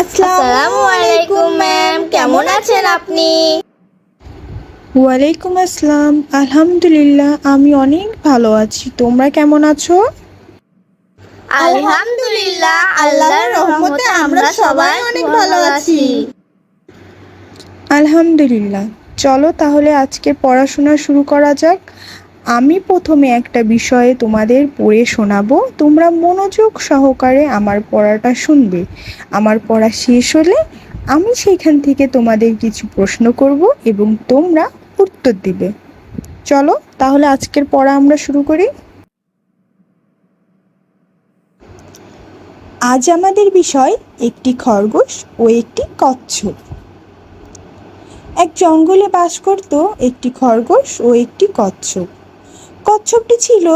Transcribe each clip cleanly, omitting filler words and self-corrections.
আসসালামু আলাইকুম ম্যাম, কেমন আছেন আপনি? ওয়ালাইকুম আসসালাম। আলহামদুলিল্লাহ, আমি অনেক ভালো আছি। তোমরা কেমন আছো? আলহামদুলিল্লাহ, আল্লাহর রহমতে আমরা সবাই অনেক ভালো আছি। আলহামদুলিল্লাহ। চলো তাহলে আজকে পড়াশোনা শুরু করা যাক। আমি প্রথমে একটা বিষয়ে তোমাদের পড়ে শোনাবো। তোমরা মনোযোগ সহকারে আমার পড়াটা শুনবে। আমার পড়া শেষ হলে আমি সেখান থেকে তোমাদের কিছু প্রশ্ন করব এবং তোমরা উত্তর দিবে। চলো তাহলে আজকের পড়া আমরা শুরু করি। আজ আমাদের বিষয় একটি খরগোশ ও একটি কচ্ছপ। এক জঙ্গলে বাস করত একটি খরগোশ ও একটি কচ্ছপ। কচ্ছপটি ছিল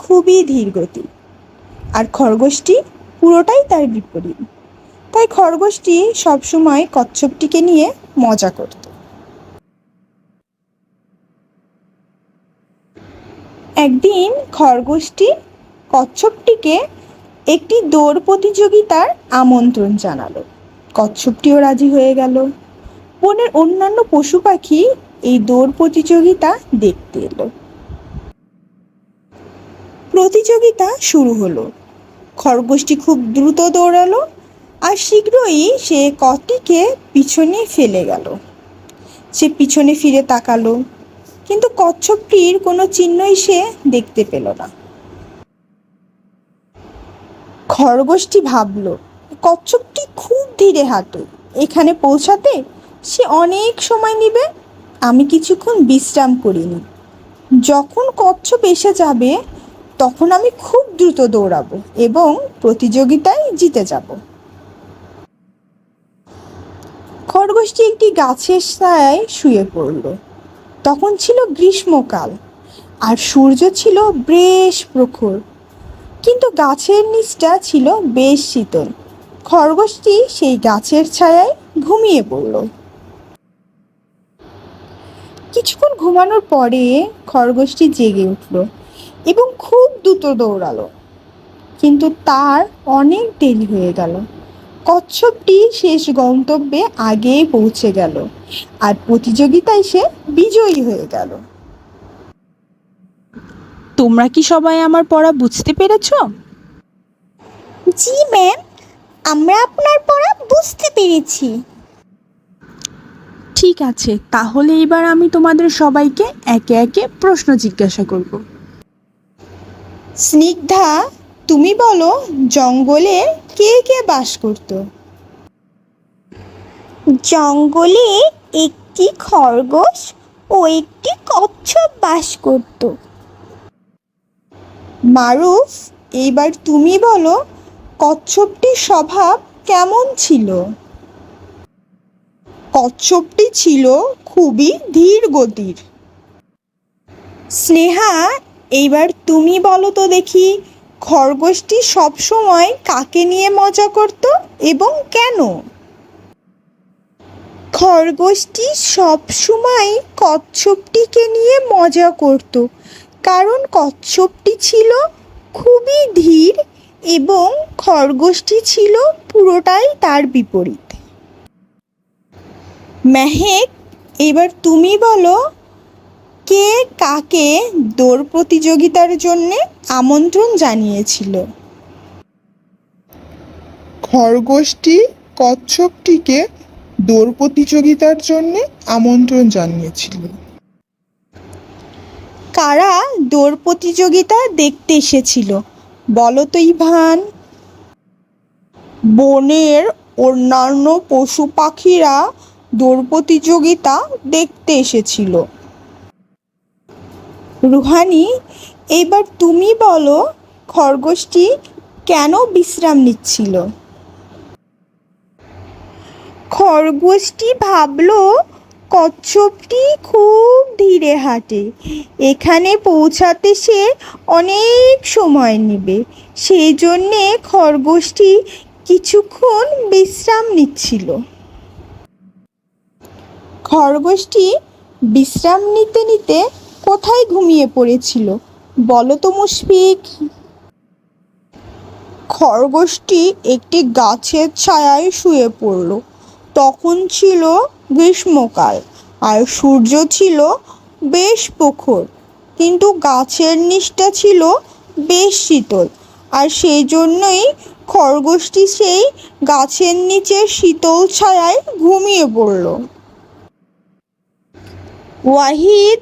খুবই ধীরগতি আর খরগোশটি পুরোটাই তার বিপরীত। তাই খরগোশটি সবসময় কচ্ছপটিকে নিয়ে মজা করত। একদিন খরগোশটি কচ্ছপটিকে একটি দৌড় প্রতিযোগিতার আমন্ত্রণ জানালো। কচ্ছপটিও রাজি হয়ে গেল। বনের অন্যান্য পশু পাখি এই দৌড় প্রতিযোগিতা দেখতে এলো। প্রতিযোগিতা শুরু হলো। খরগোশটি খুব দ্রুত দৌড়ালো আর শীঘ্রই সে কচ্ছপটিকে পিছনে ফেলে গেল। সে পিছনে ফিরে তাকালো, কিন্তু কচ্ছপটির কোনো চিহ্নই সে দেখতে পেল না। খরগোশটি ভাবল, কচ্ছপটি খুব ধীরে হাঁটে, এখানে পৌঁছাতে সে অনেক সময় নেবে। আমি কিছুক্ষণ বিশ্রাম করিনি। যখন কচ্ছপ এসে যাবে তখন আমি খুব দ্রুত দৌড়াবো এবং প্রতিযোগিতায় জিতে যাব। খরগোশটি একটি গাছের ছায়ায় শুয়ে পড়ল। তখন ছিল গ্রীষ্মকাল আর সূর্য ছিল বেশ প্রখর, কিন্তু গাছের নিচটা ছিল বেশ শীতল। খরগোশটি সেই গাছের ছায়ায় ঘুমিয়ে পড়ল। কিছুক্ষণ ঘুমানোর পরে খরগোশটি জেগে উঠল এবং খুব দ্রুত দৌড়ালো, কিন্তু তার অনেক দেরি হয়ে গেল। কচ্ছপটি শেষ গন্তব্যে আগেই পৌঁছে গেল আর প্রতিযোগিতায় সে বিজয়ী হয়ে গেল। তোমরা কি সবাই আমার পড়া বুঝতে পেরেছো? জি ম্যাম, আমরা আপনার পড়া বুঝতে পেরেছি। ঠিক আছে, তাহলে এবার আমি তোমাদের সবাইকে একে একে প্রশ্ন জিজ্ঞাসা করব। স্নিগ্ধা, তুমি বলো, জঙ্গলে কে কে বাস করত? জঙ্গলে একটি খরগোশ ও একটি কচ্ছপ বাস করত। মারুফ, এইবার তুমি বলো, কচ্ছপটির স্বভাব কেমন ছিল? কচ্ছপটি ছিল খুবই ধীর গতির। স্নেহা, এইবার তুমি বলো তো দেখি, খরগোশটি সবসময় কাকে নিয়ে মজা করত এবং কেন? খরগোশটি সবসময় কচ্ছপটিকে নিয়ে মজা করত, কারণ কচ্ছপটি ছিল খুবই ধীর এবং খরগোশটি ছিল পুরোটাই তার বিপরীত। মেহেক, এবার তুমি বলো, কে কাকে দৌড় প্রতিযোগিতার জন্য আমন্ত্রণ জানিয়েছিল? খরগোশটি কচ্ছপটিকে দৌড় প্রতিযোগিতার জন্য আমন্ত্রণ জানিয়েছিল। কারা দৌড় প্রতিযোগিতা দেখতে এসেছিল বলো তো ইভান? বনের অন্যান্য পশু পাখিরা দৌড় প্রতিযোগিতা দেখতে এসেছিল। রুহানি, এবার তুমি বলো, খরগোশটি কেন বিশ্রাম নিচ্ছিল? খরগোশটি ভাবলো, কচ্ছপটি খুব ধীরে হাঁটে, এখানে পৌঁছাতে সে অনেক সময় নেবে। সেই জন্যে খরগোশটি কিছুক্ষণ বিশ্রাম নিচ্ছিল। খরগোশটি বিশ্রাম নিতে নিতে কোথায় ঘুমিয়ে পড়েছিল বলো তো মুশফিক। খরগোশটি একটি গাছের ছায়ায় শুয়ে পড়ল। তখন ছিল গ্রীষ্মকাল আর সূর্য ছিল বেশ প্রখর, কিন্তু গাছের নিচটা ছিল বেশ শীতল, আর সেই জন্যই খরগোশটি সেই গাছের নিচের শীতল ছায়ায় ঘুমিয়ে পড়ল। ওয়াহিদ,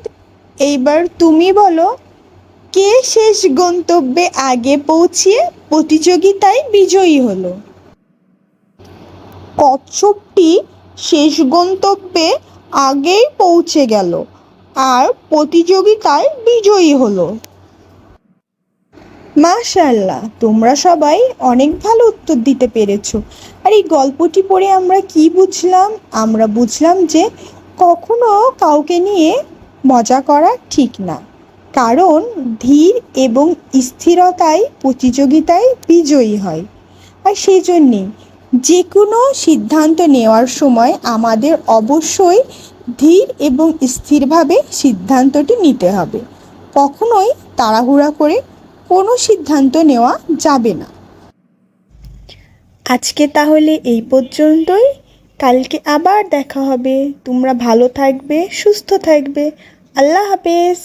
এইবার তুমি বলো, কে শেষ গন্তব্যে আগে পৌঁছিয়ে প্রতিযোগিতায় বিজয়ী হলো? কচ্ছপটি শেষ গন্তব্যে আগেই পৌঁছে গেল আর প্রতিযোগিতায় বিজয়ী হলো। মাশাআল্লাহ, তোমরা সবাই অনেক ভালো উত্তর দিতে পেরেছো। আর এই গল্পটি পড়ে আমরা কি বুঝলাম? আমরা বুঝলাম যে কখনো কাউকে নিয়ে মজা করা ঠিক না, কারণ ধীর এবং স্থিরতাই প্রতিযোগিতায় বিজয়ী হয়। আর সেই জন্যেই যে কোনো সিদ্ধান্ত নেওয়ার সময় আমাদের অবশ্যই ধীর এবং স্থিরভাবে সিদ্ধান্তটি নিতে হবে। কখনোই তাড়াহুড়া করে কোনো সিদ্ধান্ত নেওয়া যাবে না। আজকে তাহলে এই পর্যন্তই। কালকে আবার দেখা হবে। তোমরা ভালো থাকবে, সুস্থ থাকবে। আল্লাহ হাফেজ।